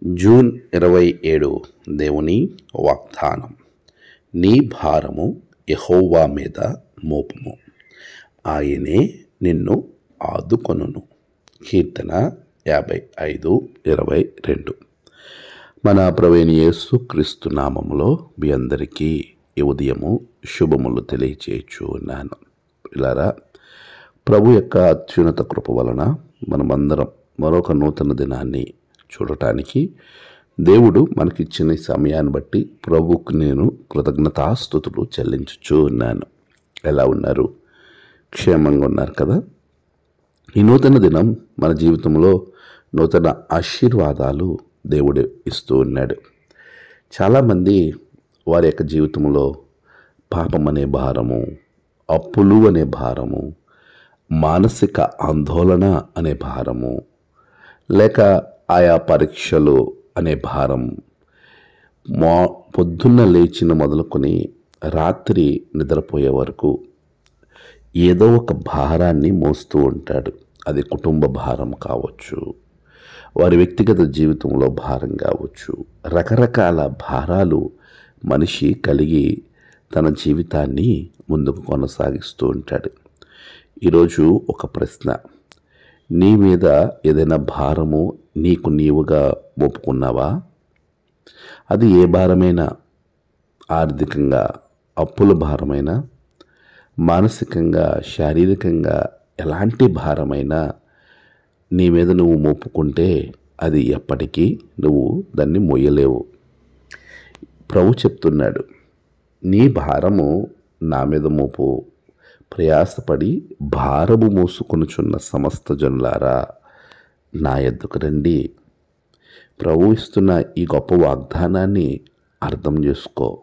June 27 దేవుని వాగ్దానం. నీ భారము యెహోవా మీద మోపుము, ఆయనే నిన్ను ఆదుకొనును. కీర్తన 55:22. మన ప్రభువైన యేసుక్రీస్తు నామములో మీ అందరికీ ఈ ఉదయము శుభములు తెలియచేయచ్చు ఉన్నాను. పిల్లారా, ప్రభు యొక్క అత్యున్నత కృప వలన మనమందరం మరొక నూతన దినాన్ని చూడటానికి దేవుడు మనకిచ్చిన సమయాన్ని బట్టి ప్రభువుకు నేను కృతజ్ఞతాస్తుతులు చెల్లించుచూ ఉన్నాను. ఎలా ఉన్నారు? క్షేమంగా ఉన్నారు కదా? ఈ నూతన దినం మన జీవితంలో నూతన ఆశీర్వాదాలు దేవుడు ఇస్తూ ఉన్నాడు. చాలామంది వారి యొక్క జీవితంలో పాపం అనే భారము, అప్పులు అనే భారము, మానసిక ఆందోళన అనే భారము, లేక ఆయా పరీక్షలు అనే భారం, పొద్దున్న లేచిన మొదలుకొని రాత్రి నిద్రపోయే వరకు ఏదో ఒక భారాన్ని మోస్తూ ఉంటాడు. అది కుటుంబ భారం కావచ్చు, వారి వ్యక్తిగత జీవితంలో భారం కావచ్చు. రకరకాల భారాలు మనిషి కలిగి తన జీవితాన్ని ముందుకు కొనసాగిస్తూ ఉంటాడు. ఈరోజు ఒక ప్రశ్న, నీ మీద ఏదైనా భారము నీకు నీవుగా మోపుకున్నావా? అది ఏ భారమైనా, ఆర్థికంగా అప్పుల భారమైనా, మానసికంగా, శారీరకంగా ఎలాంటి భారమైనా నీ మీద నువ్వు మోపుకుంటే అది ఎప్పటికీ నువ్వు దాన్ని మోయలేవు. ప్రభు చెప్తున్నాడు, నీ భారము నా మీద మోపు, ప్రయాసపడి భారము మోసుకొనుచున్న సమస్త జనులారా నా యొద్దకు రండి. ప్రభు ఇస్తున్న ఈ గొప్ప వాగ్దానాన్ని అర్థం చేసుకో.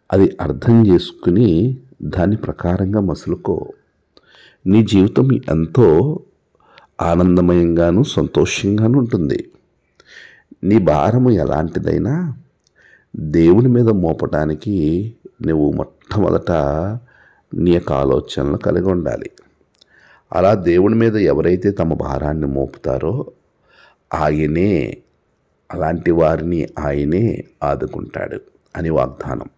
అది అర్థం చేసుకుని దాని ప్రకారంగా మసులుకో. నీ జీవితం ఎంతో ఆనందమయంగాను సంతోషంగాను ఉంటుంది. నీ భారము ఎలాంటిదైనా దేవుని మీద మోపడానికి నువ్వు మొట్టమొదట నీ యొక్క ఆలోచనలు కలిగి ఉండాలి. అలా దేవుని మీద ఎవరైతే తమ భారాన్ని మోపుతారో ఆయనే, అలాంటి వారిని ఆయనే ఆదుకుంటాడు అని వాగ్దానం.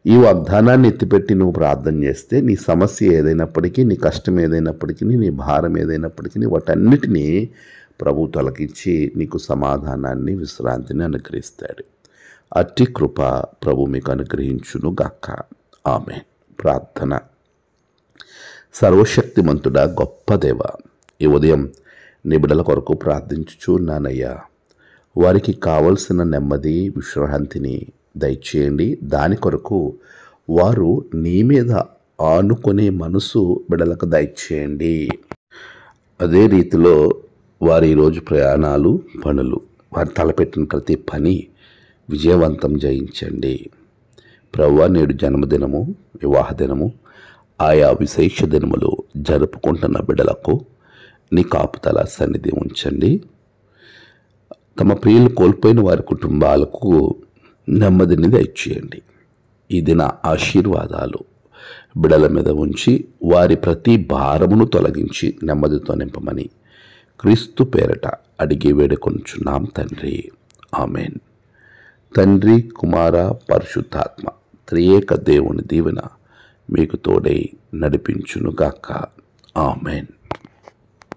ఈ వాగ్దానాన్ని ఎత్తిపెట్టి నువ్వు ప్రార్థన చేస్తే నీ సమస్య ఏదైనప్పటికీ, నీ కష్టం ఏదైనప్పటికీ, నీ భారం ఏదైనప్పటికీ వాటన్నిటినీ ప్రభు తొలగించి నీకు సమాధానాన్ని, విశ్రాంతిని అనుగ్రహిస్తాడు. అట్టి కృప ప్రభు మీకు అనుగ్రహించును గాక. ఆమేన్. ప్రార్థన. సర్వశక్తిమంతుడా, గొప్ప దేవ, ఈ ఉదయం నీ బిడ్డల కొరకు ప్రార్థించుచున్నానయ్యా. వారికి కావలసిన నెమ్మది, విశ్రాంతిని దయచేయండి. దాని కొరకు వారు నీ మీద ఆనుకునే మనసు బిడ్డలకు దయచేయండి. అదే రీతిలో వారి ఈరోజు ప్రయాణాలు, పనులు, వారు తలపెట్టిన ప్రతి పని విజయవంతం చేయించండి. ప్రభువా, నేడు జన్మదినము, వివాహ దినము, ఆయా విశేష దినములు జరుపుకుంటున్న బిడ్డలకు నీ కాపుదల సన్నిధి ఉంచండి. తమ ప్రియులు కోల్పోయిన వారి కుటుంబాలకు నెమ్మదిని దయచేయండి. ఈ దిన ఆశీర్వాదాలు బిడ్డల మీద ఉంచి వారి ప్రతి భారమును తొలగించి నెమ్మదితో నింపమని క్రీస్తు పేరట అడిగి వేడుకొనుచున్నాం తండ్రి. ఆమెన్. తండ్రి, కుమార, పరిశుద్ధాత్మ త్రియేక దేవుని దీవెన మీకు తోడై నడిపించునుగాక. ఆమెన్.